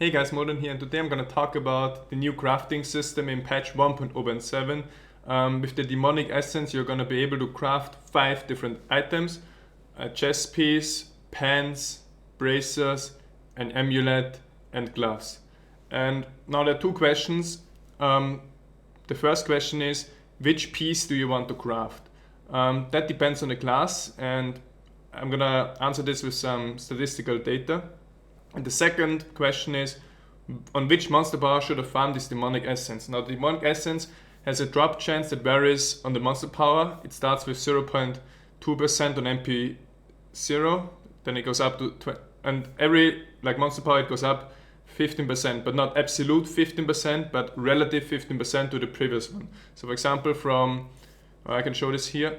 Hey guys, Moldran here, and today I'm going to talk about the new crafting system in patch 1.0.7. With the demonic essence, you're going to be able to craft 5 different items: a chest piece, pants, bracers, an amulet, and gloves. And now there are 2 questions. The first question is, which piece do you want to craft? That depends on the class, and I'm going to answer this with some statistical data. And the second question is, on which monster power should I farm this demonic essence? Now, the demonic essence has a drop chance that varies on the monster power. It starts with 0.2% on MP 0, then it goes up to and every monster power it goes up 15%, but not absolute 15%, but relative 15% to the previous one. So for example, I can show this here,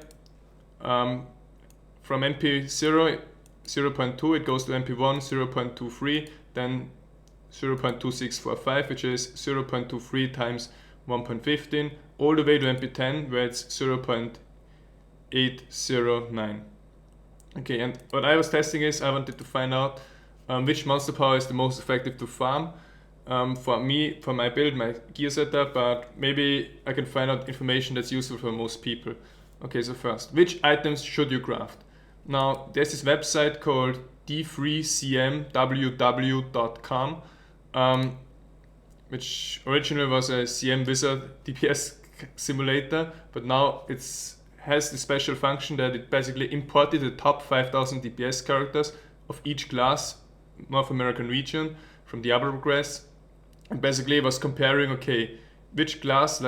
from MP 0, 0.2 it goes to MP1, 0.23, then 0.2645, which is 0.23 times 1.15, all the way to MP10, where it's 0.809. Okay, and what I was testing is I wanted to find out which monster power is the most effective to farm for me, for my build, my gear setup, but maybe I can find out information that's useful for most people. Okay, so first, which items should you craft? Now, there's this website called d3cmww.com, which originally was a CM Wizard DPS simulator, but now it has the special function that it basically imported the top 5000 DPS characters of each class, North American region, from Diablo progress, and basically was comparing, okay, which class,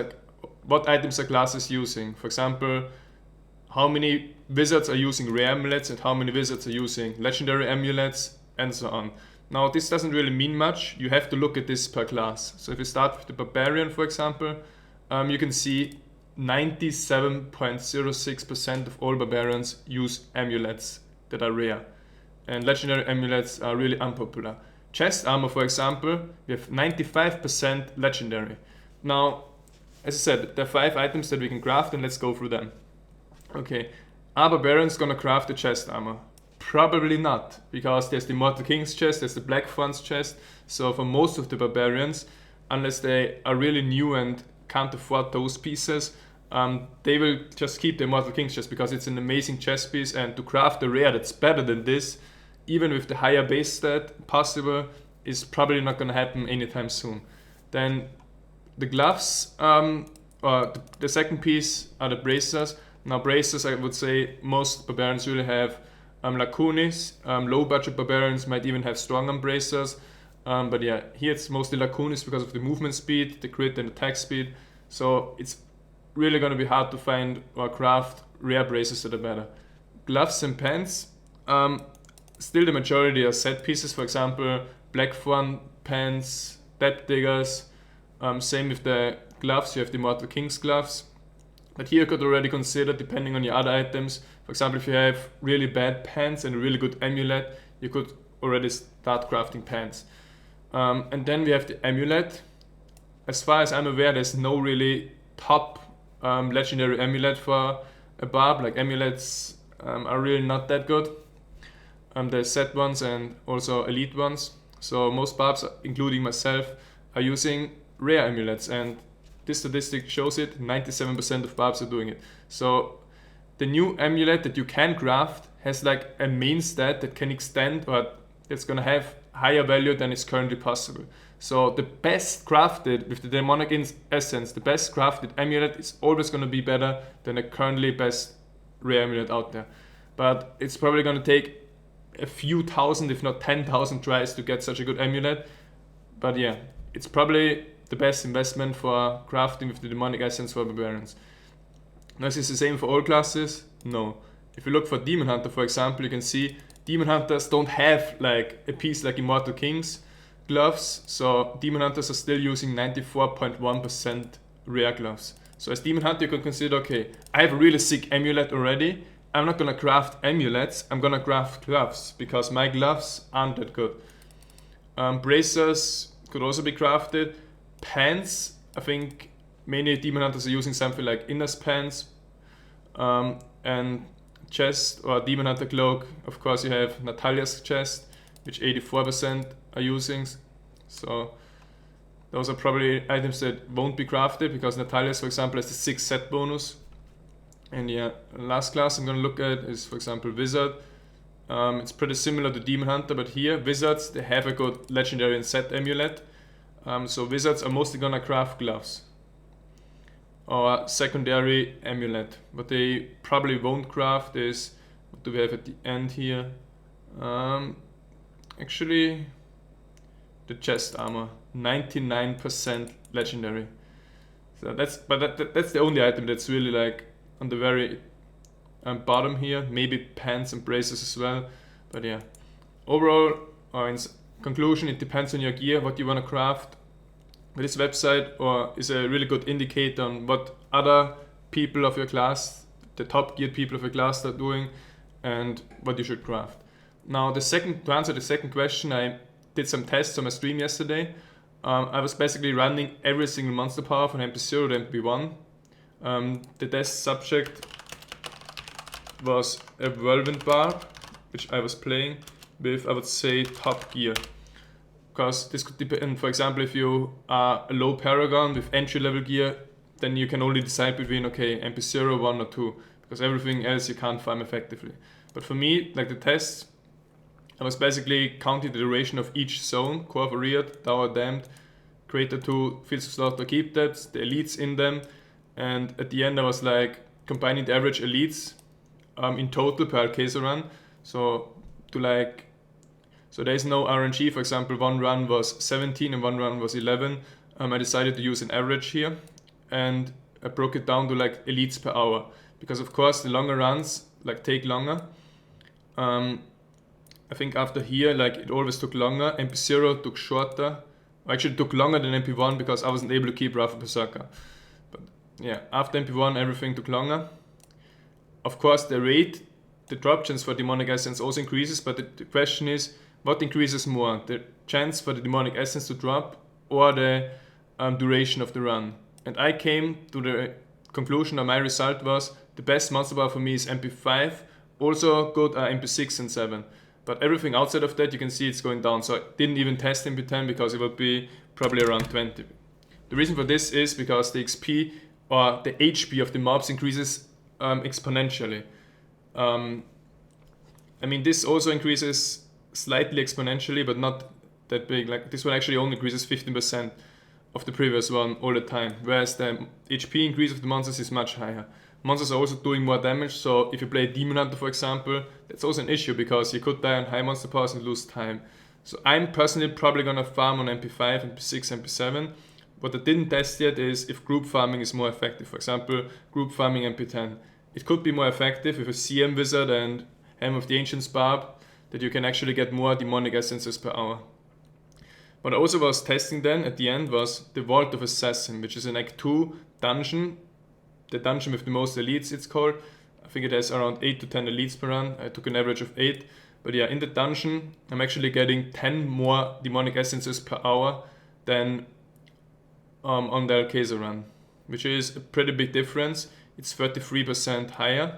what items are classes using. For example, how many wizards are using rare amulets and how many wizards are using legendary amulets, and so on. Now, this doesn't really mean much. You have to look at this per class. So if you start with the barbarian, for example, you can see 97.06% of all barbarians use amulets that are rare, and legendary amulets are really unpopular. Chest armor, for example, we have 95% legendary. Now, as I said, there are 5 items that we can craft, and let's go through them. Okay, are barbarians gonna craft the chest armor? Probably not, because there's the Immortal King's chest, there's the Black Fawn's chest. So for most of the barbarians, unless they are really new and can't afford those pieces, they will just keep the Immortal King's chest because it's an amazing chest piece, and to craft a rare that's better than this, even with the higher base stat possible, is probably not gonna happen anytime soon. Then the gloves, or the second piece are the bracers. Now bracers, I would say most barbarians really have lacunis. Low budget barbarians might even have strong arm bracers. But yeah, here it's mostly lacunis because of the movement speed, the crit and attack speed. So it's really going to be hard to find or craft rare bracers that are better. Gloves and pants, still the majority are set pieces. For example, Black Fawn pants, Depth Diggers. Same with the gloves, you have the Immortal King's gloves. But here you could already consider, depending on your other items, for example, if you have really bad pants and a really good amulet, you could already start crafting pants. And then we have the amulet. As far as I'm aware, there's no really top legendary amulet for a barb. Amulets are really not that good. There's set ones and also elite ones. So most barbs, including myself, are using rare amulets, and this statistic shows it, 97% of barbs are doing it. So the new amulet that you can craft has a main stat that can extend, but it's gonna have higher value than is currently possible. So the best crafted, with the demonic essence, the best crafted amulet is always gonna be better than the currently best rare amulet out there. But it's probably gonna take a few thousand, if not 10,000 tries to get such a good amulet. But yeah, it's probably the best investment for crafting with the demonic essence for barbarians. Now, is this the same for all classes? No. If you look for Demon Hunter, for example, you can see Demon Hunters don't have a piece like Immortal King's gloves, so Demon Hunters are still using 94.1% rare gloves. So as Demon Hunter, you can consider, okay, I have a really sick amulet already. I'm not gonna craft amulets, I'm gonna craft gloves, because my gloves aren't that good. Bracers could also be crafted. Pants, I think many Demon Hunters are using something like Inner's pants, and chest or Demon Hunter cloak. Of course, you have Natalia's chest, which 84% are using. So those are probably items that won't be crafted, because Natalia's, for example, has the 6 set bonus. And yeah, last class I'm going to look at is, for example, Wizard. It's pretty similar to Demon Hunter, but here, Wizards, they have a good Legendary and set amulet. So Wizards are mostly going to craft gloves or secondary amulet. What they probably won't craft is, what do we have at the end here? Actually, the chest armor, 99% legendary. So that's the only item that's really like on the very bottom here. Maybe pants and braces as well, but yeah. Overall, or in conclusion, it depends on your gear, what you want to craft. But this website is a really good indicator on what other people of your class, the top geared people of your class, are doing, and what you should craft. Now, to answer the second question, I did some tests on my stream yesterday. I was basically running every single monster power from MP0 to MP1. The test subject was a Whirlwind Barb, which I was playing with, I would say, top gear. Because this could depend, for example, if you are a low Paragon with entry level gear, then you can only decide between, okay, MP0, 1 or 2, because everything else you can't farm effectively. But for me, like the tests, I was basically counting the duration of each zone: Core of Ariad, Tower Damned, Crater 2, Fields of Slaughter, Keep Depths, the elites in them, and at the end I was like combining the average elites in total per Alcesa run. So there is no RNG. For example, one run was 17 and one run was 11. I decided to use an average here, and I broke it down to like elites per hour, because of course the longer runs like take longer. I think after here, like, it always took longer. MP0 took shorter. Actually, it took longer than MP1 because I wasn't able to keep Wrath of Berserker. But yeah, after MP1, everything took longer. Of course, the drop chance for Demonic Essence also increases, but the question is, what increases more? The chance for the Demonic Essence to drop, or the duration of the run? And I came to the conclusion, or my result was, the best monster power for me is MP5. Also good are MP6 and 7. But everything outside of that, you can see it's going down. So I didn't even test MP10 because it would be probably around 20. The reason for this is because the XP or the HP of the mobs increases exponentially. I mean, this also increases slightly exponentially, but not that big. Like, this one actually only increases 15% of the previous one all the time, whereas the HP increase of the monsters is much higher. Monsters are also doing more damage, so if you play Demon Hunter, for example, that's also an issue, because you could die on high monster powers and lose time. So I'm personally probably gonna farm on MP5, MP6, MP7. What I didn't test yet is if group farming is more effective. For example, group farming MP10. It could be more effective with a CM Wizard and Helm of the Ancients Barb, that you can actually get more Demonic Essences per hour. What I also was testing then at the end was the Vault of Assassin, which is an Act 2 dungeon. The dungeon with the most elites, it's called. I think it has around 8 to 10 elites per run. I took an average of 8. But yeah, in the dungeon, I'm actually getting 10 more Demonic Essences per hour than on the Alcesa run, which is a pretty big difference. It's 33% higher.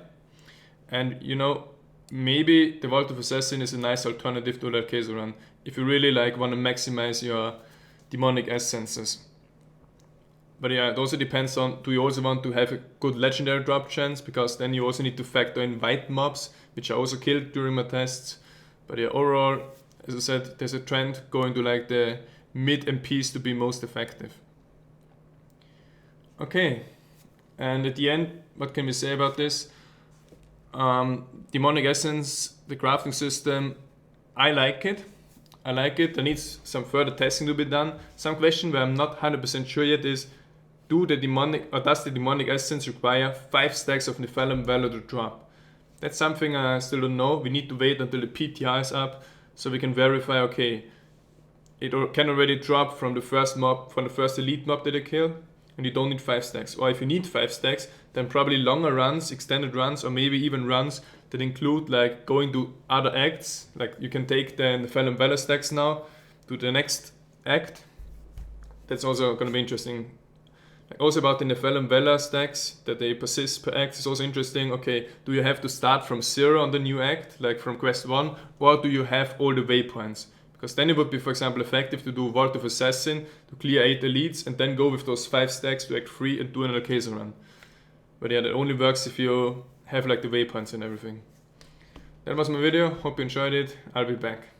And you know, maybe the Vault of Assassin is a nice alternative to the Alcesa run if you really like want to maximize your Demonic Essences. But yeah, it also depends on, do you also want to have a good legendary drop chance, because then you also need to factor in white mobs, which I also killed during my tests. But yeah, overall, as I said, there's a trend going to like the mid MPs to be most effective. Okay, and at the end, what can we say about this? Demonic Essence, the crafting system, I like it. There needs some further testing to be done. Some question where I'm not 100% sure yet is, does the Demonic Essence require 5 stacks of Nephalem Valor to drop? That's something I still don't know. We need to wait until the PTR is up so we can verify, okay, it can already drop from the first mob, from the first elite mob that I kill, and you don't need 5 stacks. Or if you need 5 stacks, then probably longer runs, extended runs, or maybe even runs that include like going to other acts. Like you can take the Nephalem Valor stacks now to the next act. That's also going to be interesting. Like also about the Nephalem Valor stacks, that they persist per act, is also interesting. Okay, do you have to start from 0 on the new act, like from quest 1, or do you have all the waypoints? Because then it would be, for example, effective to do Vault of Assassin, to clear 8 elites, and then go with those 5 stacks to Act 3 and do another case run. But yeah, that only works if you have like the waypoints and everything. That was my video, hope you enjoyed it, I'll be back.